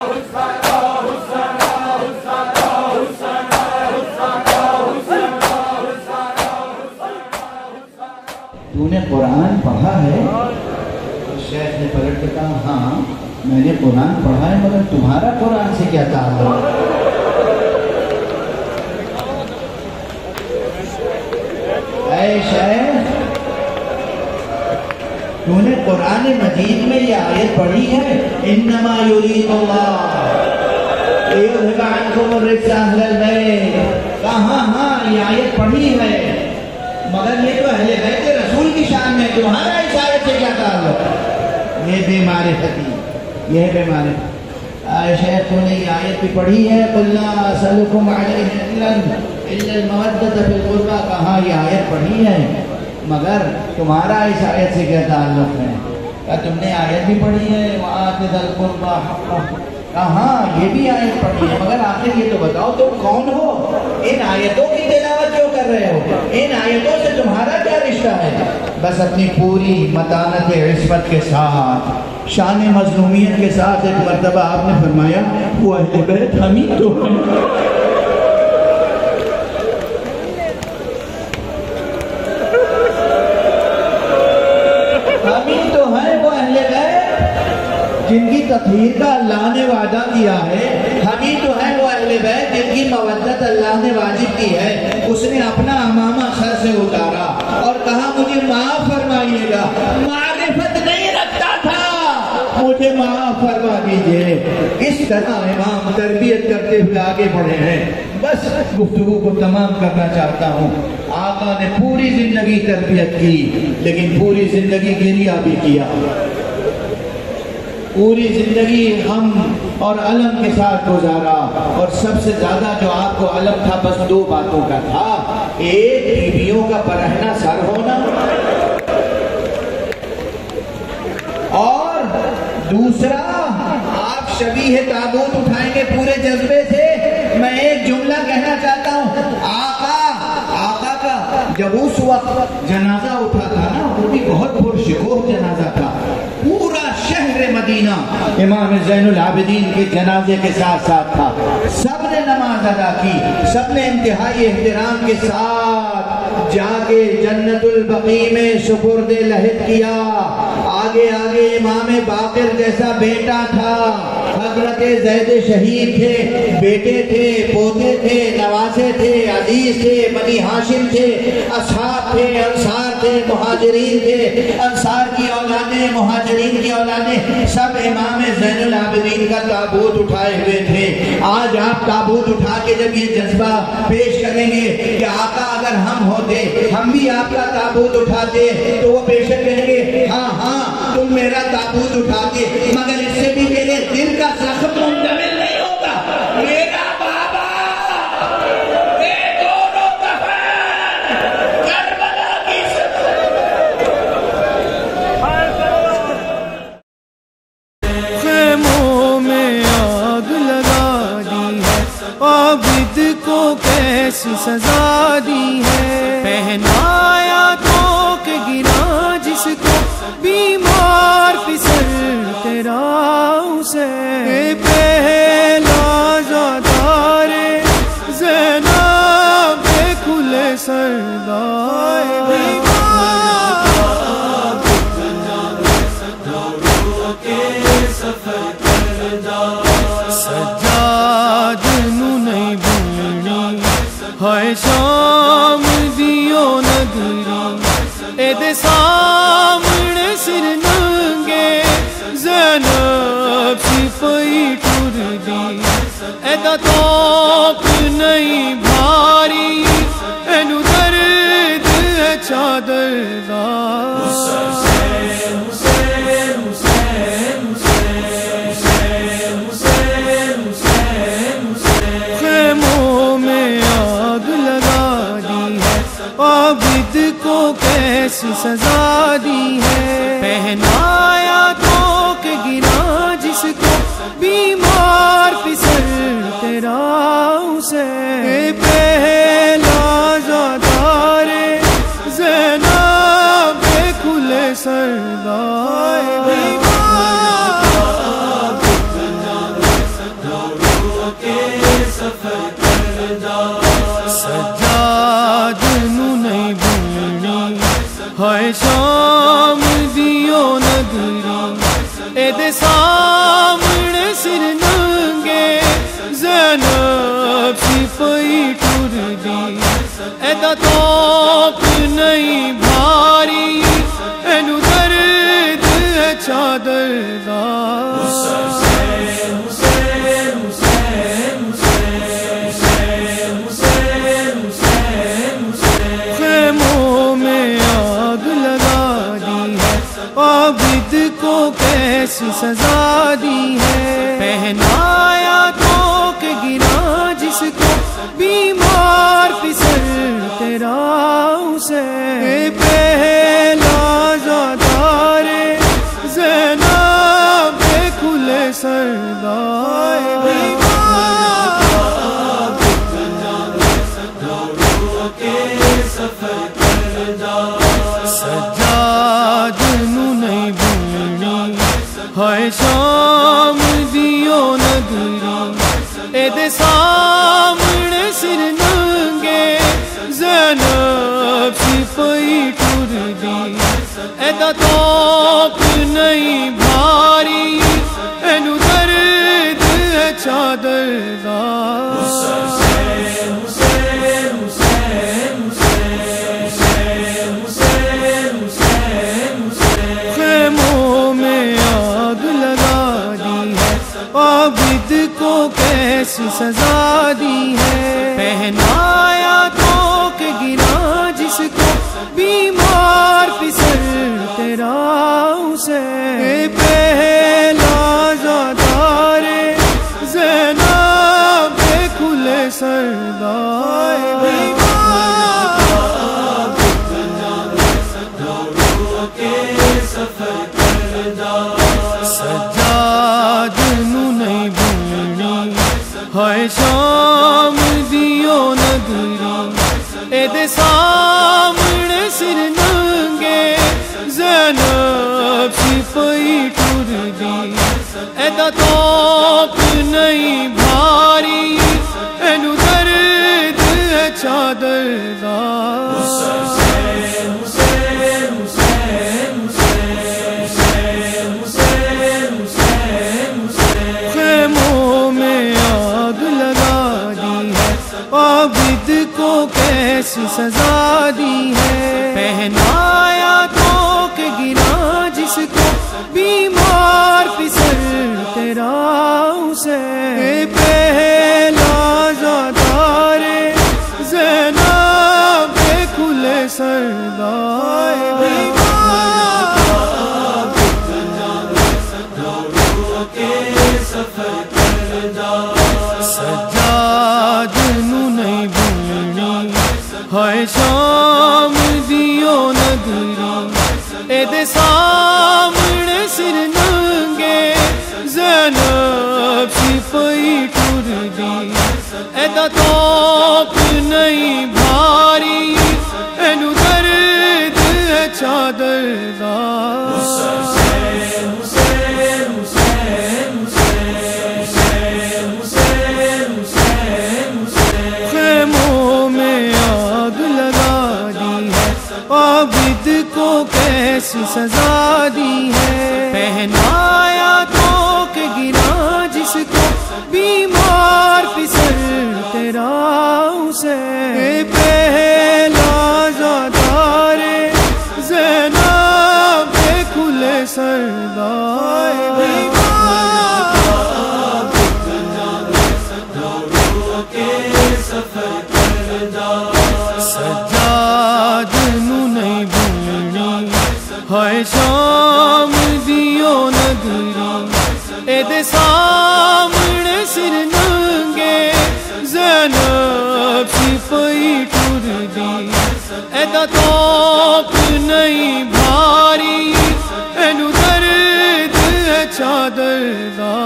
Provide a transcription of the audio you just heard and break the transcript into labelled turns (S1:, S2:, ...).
S1: तूने कुरान पढ़ा है? शेख ने पलट के कहा हाँ मैंने कुरान पढ़ा है, मगर तुम्हारा कुरान से क्या ताल्लुक? ऐ शेख, तूने कुरान मजीद में ये आयत पढ़ी है, इन्नमा युरीदुल्लाह लियुज़हिबा अन्कुम अर्रिज्स अहलल बैत? कहा हाँ ये आयत पढ़ी है, मगर ये तो अहले बैत रसूल की शान में, तुम्हारा इस आयत से क्या ताल्लुक? ये बेमारिफती, ये बेमारिफती। शेख तूने ये आयत भी पढ़ी है, कुल ला असअलुकुम अलैहि अजरन इल्लल मवद्दत फिल कुर्बा? कहाँ ये आयत पढ़ी है, मगर तुम्हारा इस आयत से क्या ताल्लुक है? क्या तुमने आयत भी पढ़ी है, वआति ज़िल कुर्बा हक़्क़हु? कहाँ ये भी आयत पढ़ी है, मगर आखिर ये तो बताओ तुम कौन हो? इन आयतों की तिलावत क्यों कर रहे हो? इन आयतों से तुम्हारा क्या रिश्ता है? बस अपनी पूरी मतानत इस्मत के साथ, शान मज़लूमियत के साथ एक मर्तबा आपने फरमाया वो अहले बैत हम ही तो हैं। हम ही तो हैं वो अहले बैत जिनकी तत्हीर का अल्लाह ने वादा किया है। हम ही तो हैं वो अहले बैत जिनकी मवद्दत अल्लाह ने वाजिब की है। उसने अपना अमामा सर से उतारा और कहा मुझे माफ फरमाइएगा, मारिफत नहीं रखता था, मुझे माफ फरमा दीजिए। इस तरह इमाम तरबियत करते हुए आगे बढ़े हैं। बस गुफ्तगू को तमाम करना चाहता हूँ। आका ने पूरी जिंदगी तरबियत की, लेकिन पूरी जिंदगी गिरिया भी किया, पूरी जिंदगी गम और अलम के साथ गुजारा। और सबसे ज्यादा जो आपको अलम था बस दो बातों का था, एक बीवियों का बरहना सर होना, और दूसरा आप शबीह ताबूत उठाएंगे पूरे जज्बे से। मैं एक जुमला कहना चाहता हूँ, आका का जब उस वक्त जनाजा उठा था ना, वो भी बहुत पुरशिकोह जनाजा था। पूरा शहर मदीना इमाम ज़ैनुल आबिदीन के जनाजे के साथ साथ था। सबने नमाज अदा की, सबने इंतहाई एहतराम के साथ जाके जन्नतुल बकी में सुपुर्दे लहिद किया। आगे आगे इमाम बाक़िर जैसा बेटा था, हज़रत ज़ैद शहीद थे, बेटे थे, पोते थे, नवासे थे, अजीज थे, बनी हाशिम थे, असहाब थे, अंसार थे, मुहाजिरीन थे, अंसार की औलादें, मुहाजिरीन की औलादें, सब इमाम ज़ैनुल आबिदीन का ताबूत उठाए हुए थे। आज आप ताबूत उठा के जब ये जज्बा पेश करेंगे कि आका अगर हम होते, हम भी आपका ताबूत उठाते, तो वो बेशक कहेंगे हाँ हाँ तुम मेरा ताबूत उठाते, मगर इससे भी मेरे दिल का जख्म मुंतमिल नहीं होगा। मेरा बाबा ये दोनों दफन करबला की
S2: खेमों में आग लगा दी है, आबिद को कैसी सजा दी है। पहनाया तो के गिरा जिसको बीमार फिसल तेरा उसे, पहला ज़ादारे ज़ैनब खुले सरदार सज्जाद नू नहीं भूलनी हाय शाम दियो नगरी, एदे सामने सिर नंगे ज़ैनब सिपाही टुर दी। एदा तोप नहीं भारी, एनू दर्द है चादर दा। खेमों में आग लगा दी है, आबिद को कैसी सजा दी है। पहनाया तो के गिरा जिसको बीमार फिसल तेरा उसे, पहला ज़ादारे ज़ैनब खुले सरदार کے سفر کر جا سجاد نو نہیں بھولنی ہے شام دیو نگری اے دے سامنے سر ننگے زینب سی پئی ٹر دی اے دا توپ نہیں بھاری اینو درد ہے چادر دا خیموں میں آگ لگا دی ہے عابد کو کیسی سزا دی ہے پہنایا تو کہ گرا جس کو بیمار پسر تیرا اسے پہلا زادار زینب کھلے سردار سجاد نو نہیں بھولنی ہے شام دیو نگری اے دے سامنے سر ننگے زینب سی پئی ٹر دی اے دا توپ نہیں بھاری اینو درد ہے چادر دا خیموں میں آگ لگا دی ہے عابد کو کیسی سزا دی ہے پہنایا تو کہ گرا جس کو بیمار پسر تیرا اسے پہلا زادار زینب کھلے سردار سجاد نو نہیں بھولنی ہے شام دیو نگری اے دے سامنے سر ننگے زینب سی پئی ٹر دی اے دا توپ نہیں بھاری اینو درد ہے چادر دا خیموں میں آگ لگا دی ہے عابد کو کیسی سزا دی ہے پہنایا تو کہ گرا جس کو بیمار پسر تیرا اسے پہلا زادار زینب کھلے سردار سجاد نو نہیں بھولنی ہے شام دیو نگری اے دے سامنے سر ننگے زینب سی پئی ٹر دی اے دا توپ نہیں بھاری اینو درد ہے چادر دا خیموں میں آگ لگا دی ہے عابد کو کیسی سزا دی ہے پہنایا تو کہ گرا جس کو بیمار پسر تیرا اسے پہلا زادار زینب کھلے سردار سجاد نو نہیں بھولنی ہے شام دیو نگری اے دے سامنے سر ننگے زینب سی پئی ٹر دی اے دا توپ نہیں بھاری اینو درد ہے چادر دا